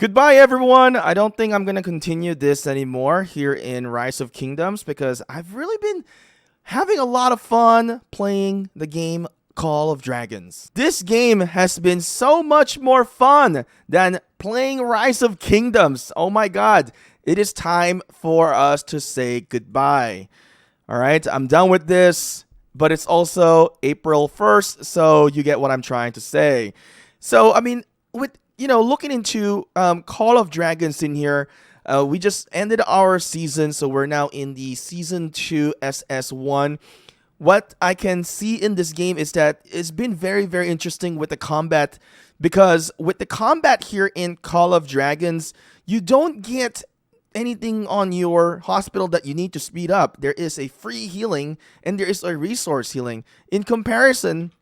Goodbye, everyone. I don't think I'm going to continue this anymore here in Rise of Kingdoms because I've really been having a lot of fun playing the game Call of Dragons. This game has been so much more fun than playing Rise of Kingdoms. Oh my god, it is time for us to say goodbye. All right, I'm done with this, but it's also April 1st, so you get what I'm trying to say. So, I mean, with looking into Call of Dragons in here, we just ended our season, so we're now in the Season 2 SS1. What I can see in this game is that it's been very, very interesting with the combat, because with the combat here in Call of Dragons, you don't get anything on your hospital that you need to speed up. There is a free healing and there is a resource healing. In comparison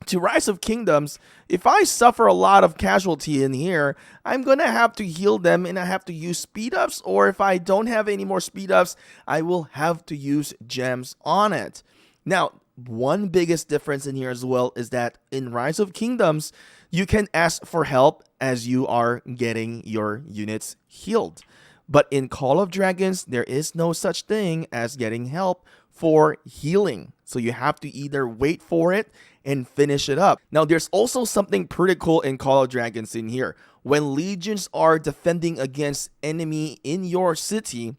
to Rise of Kingdoms, if I suffer a lot of casualty in here, I'm gonna have to heal them and I have to use speed ups, or if I don't have any more speed ups, I will have to use gems on it. Now, one biggest difference in here as well is that in Rise of Kingdoms, you can ask for help as you are getting your units healed. But in Call of Dragons, there is no such thing as getting help for healing. So you have to either wait for it and finish it up. Now, there's also something pretty cool in Call of Dragons in here. When legions are defending against enemy in your city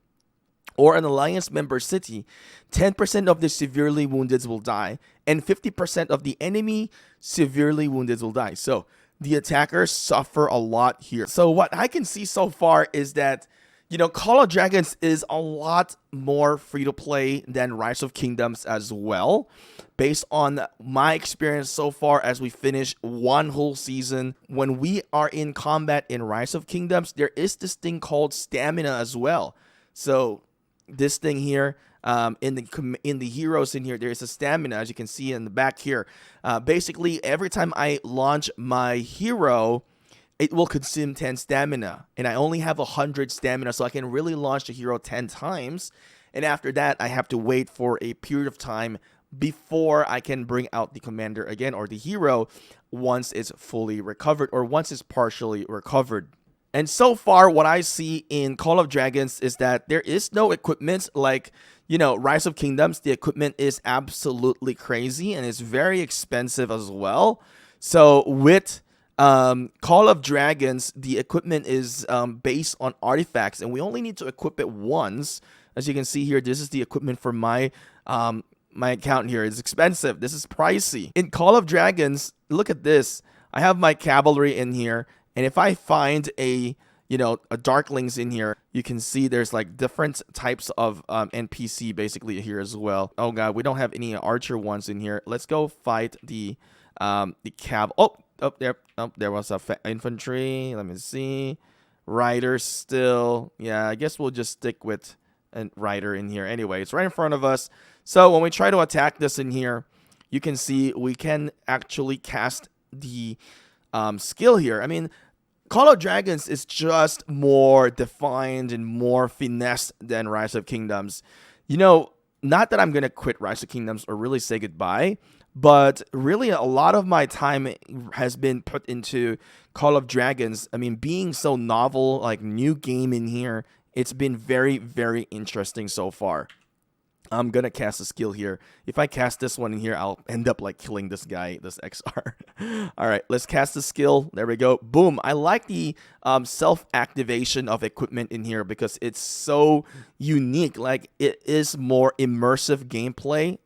or an alliance member city, 10% of the severely wounded will die and 50% of the enemy severely wounded will die. So the attackers suffer a lot here. So what I can see so far is that Call of Dragons is a lot more free to play than Rise of Kingdoms as well. Based on my experience so far as we finish one whole season, when we are in combat in Rise of Kingdoms, there is this thing called stamina as well. So this thing here, in the heroes in here, there is a stamina, as you can see in the back here. Basically, every time I launch my hero, it will consume 10 stamina, and I only have 100 stamina, so I can really launch the hero 10 times, and after that, I have to wait for a period of time before I can bring out the commander again, or the hero, once it's fully recovered, or once it's partially recovered. And so far, what I see in Call of Dragons is that there is no equipment like, Rise of Kingdoms. The equipment is absolutely crazy, and it's very expensive as well. So with Call of Dragons, the equipment is based on artifacts, and we only need to equip it once. As you can see here, this is the equipment for my account here. It's expensive. This is pricey. In Call of Dragons, look at this. I have my cavalry in here, and if I find a Darklings in here, you can see there's like different types of NPC basically here as well. Oh god, we don't have any archer ones in here. Let's go fight the cav. There was a infantry. Let me see. Rider still. Yeah, I guess we'll just stick with a rider in here. Anyway, it's right in front of us. So when we try to attack this in here, you can see we can actually cast the skill here. I mean, Call of Dragons is just more defined and more finesse than Rise of Kingdoms. Not that I'm going to quit Rise of Kingdoms or really say goodbye, but really a lot of my time has been put into Call of Dragons. I mean, being so novel, like new game in here, it's been very, very interesting so far. I'm going to cast a skill here. If I cast this one in here, I'll end up like killing this guy, this XR. All right, let's cast the skill. There we go. Boom. I like the self-activation of equipment in here because it's so unique. Like, it is more immersive gameplay.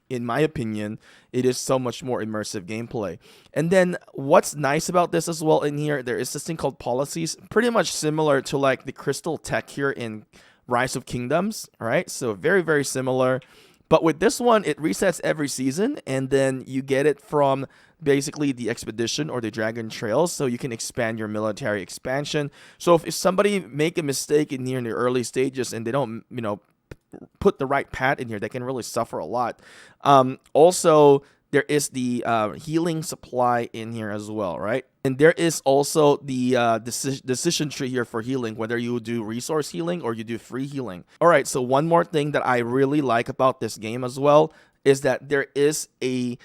In my opinion, it is so much more immersive gameplay. And then what's nice about this as well in here, there is this thing called policies, pretty much similar to like the crystal tech here in Rise of Kingdoms. All right, so very, very similar, but with this one, it resets every season, and then you get it from basically the expedition or the dragon trails, so you can expand your military expansion. So if somebody make a mistake in here in the early stages and they don't put the right pad in here, they can really suffer a lot. Also, there is the healing supply in here as well, right? And there is also the decision tree here for healing, whether you do resource healing or you do free healing. All right, so one more thing that I really like about this game as well is that there is a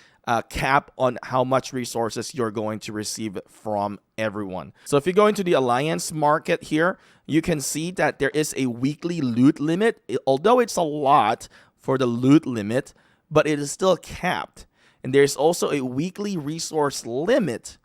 cap on how much resources you're going to receive from everyone. So if you go into the alliance market here, you can see that there is a weekly loot limit. Although it's a lot for the loot limit, but it is still capped. And there's also a weekly resource limit.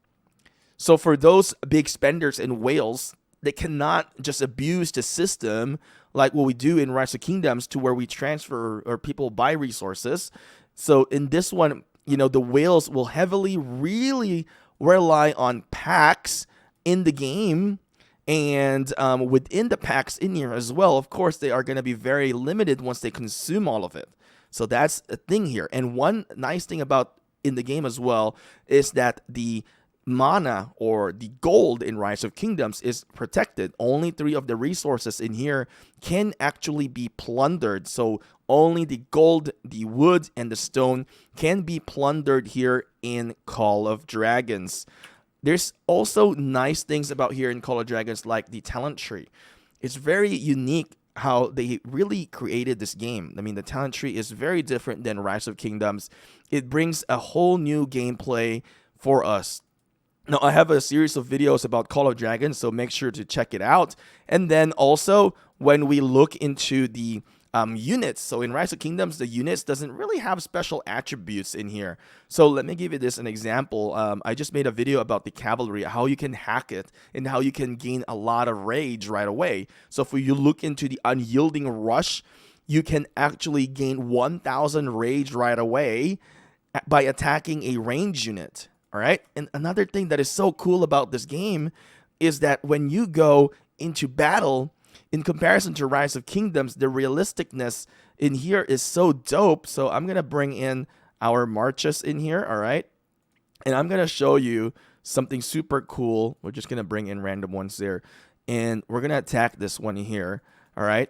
So for those big spenders and whales, they cannot just abuse the system like what we do in Rise of Kingdoms, to where we transfer or people buy resources. So in this one, the whales will heavily really rely on packs in the game, and within the packs in here as well. Of course, they are going to be very limited once they consume all of it. So that's a thing here. And one nice thing about in the game as well is that the mana or the gold in Rise of Kingdoms is protected. Only 3 of the resources in here can actually be plundered. So only the gold, the wood, and the stone can be plundered here in Call of Dragons. There's also nice things about here in Call of Dragons, like the talent tree. It's very unique how they really created this game. I mean, the talent tree is very different than Rise of Kingdoms. It brings a whole new gameplay for us. Now, I have a series of videos about Call of Dragons, so make sure to check it out. And then also, when we look into the units, so in Rise of Kingdoms, the units doesn't really have special attributes in here. So let me give you this an example. I just made a video about the cavalry, how you can hack it, and how you can gain a lot of rage right away. So if you look into the unyielding rush, you can actually gain 1,000 rage right away by attacking a range unit. All right. And another thing that is so cool about this game is that when you go into battle, in comparison to Rise of Kingdoms, the realisticness in here is so dope. So I'm going to bring in our marches in here. All right. And I'm going to show you something super cool. We're just going to bring in random ones there. And we're going to attack this one here. All right.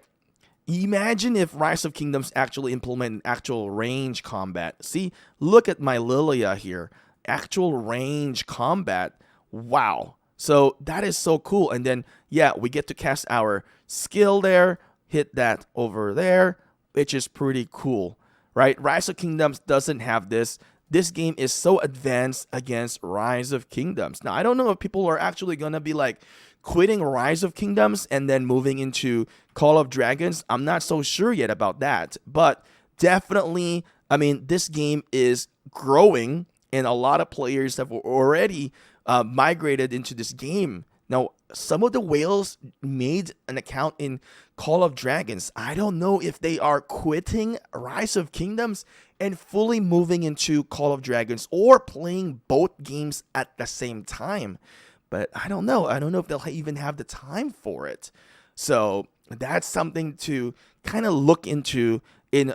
Imagine if Rise of Kingdoms actually implement actual range combat. See, look at my Lilia here. Actual range combat. Wow. So that is so cool. And then, yeah, we get to cast our skill there, hit that over there, which is pretty cool, right? Rise of Kingdoms doesn't have this. This game is so advanced against Rise of Kingdoms. Now, I don't know if people are actually going to be like quitting Rise of Kingdoms and then moving into Call of Dragons. I'm not so sure yet about that. But definitely, I mean, this game is growing, and a lot of players have already migrated into this game. Now, some of the whales made an account in Call of Dragons. I don't know if they are quitting Rise of Kingdoms and fully moving into Call of Dragons, or playing both games at the same time. But I don't know. I don't know if they'll even have the time for it. So that's something to kind of look into in,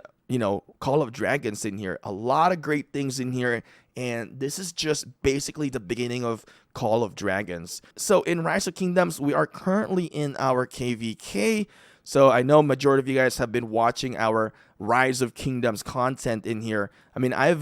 Call of Dragons in here. A lot of great things in here. And this is just basically the beginning of Call of Dragons. So in Rise of Kingdoms, we are currently in our KVK. So I know majority of you guys have been watching our Rise of Kingdoms content in here. I mean, I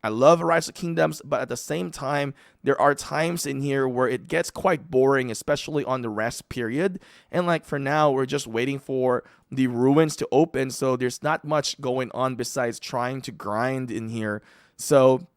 love Rise of Kingdoms, but at the same time, there are times in here where it gets quite boring, especially on the rest period. And like for now, we're just waiting for the ruins to open. So there's not much going on besides trying to grind in here. So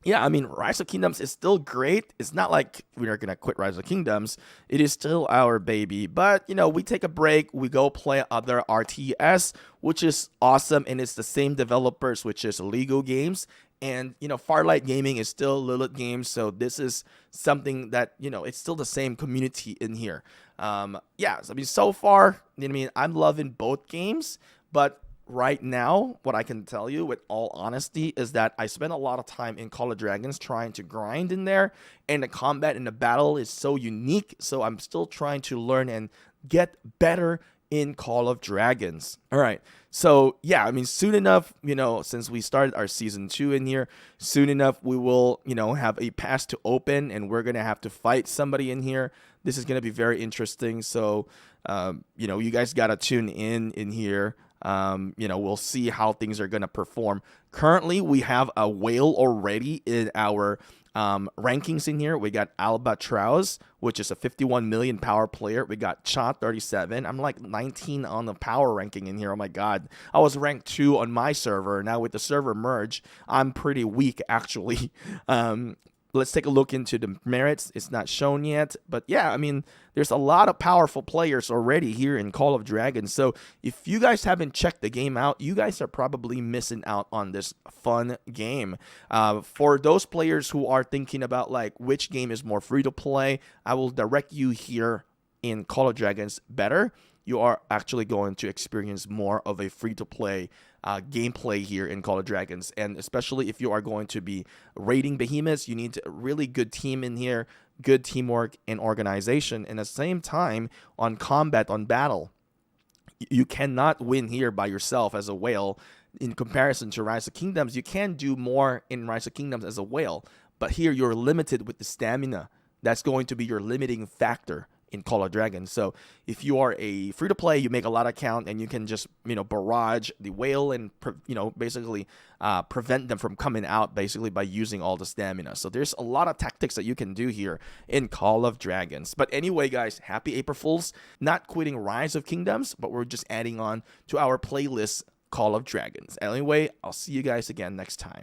yeah, I mean, Rise of Kingdoms is still great. It's not like we're going to quit Rise of Kingdoms. It is still our baby. But, we take a break. We go play other RTS, which is awesome. And it's the same developers, which is Lego Games. And, Farlight Gaming is still Lilith Games. So this is something that, it's still the same community in here. Yeah, I mean, so far, I'm loving both games. But right now, what I can tell you with all honesty is that I spent a lot of time in Call of Dragons trying to grind in there, and the combat and the battle is so unique. So I'm still trying to learn and get better in Call of Dragons. All right. So yeah, I mean, soon enough, since we started our season 2 in here, soon enough we will, have a pass to open, and we're going to have to fight somebody in here. This is going to be very interesting. So, you guys got to tune in here. We'll see how things are going to perform. Currently, we have a whale already in our rankings in here. We got Albatross, which is a 51 million power player. We got Cha 37. I'm like 19 on the power ranking in here. Oh my god. I was ranked 2 on my server. Now with the server merge, I'm pretty weak actually. Let's take a look into the merits. It's not shown yet, but yeah, I mean, there's a lot of powerful players already here in Call of Dragons. So if you guys haven't checked the game out, you guys are probably missing out on this fun game. For those players who are thinking about like which game is more free to play, I will direct you here in Call of Dragons better. You are actually going to experience more of a free-to-play gameplay here in Call of Dragons. And especially if you are going to be raiding behemoths, you need a really good team in here, good teamwork and organization. And at the same time, on combat, on battle, you cannot win here by yourself as a whale. In comparison to Rise of Kingdoms, you can do more in Rise of Kingdoms as a whale. But here you're limited with the stamina. That's going to be your limiting factor in Call of Dragons. So if you are a free-to-play, you make a lot of count and you can just, barrage the whale and, basically prevent them from coming out basically by using all the stamina. So there's a lot of tactics that you can do here in Call of Dragons. But anyway, guys, happy April Fools. Not quitting Rise of Kingdoms, but we're just adding on to our playlist Call of Dragons. Anyway, I'll see you guys again next time.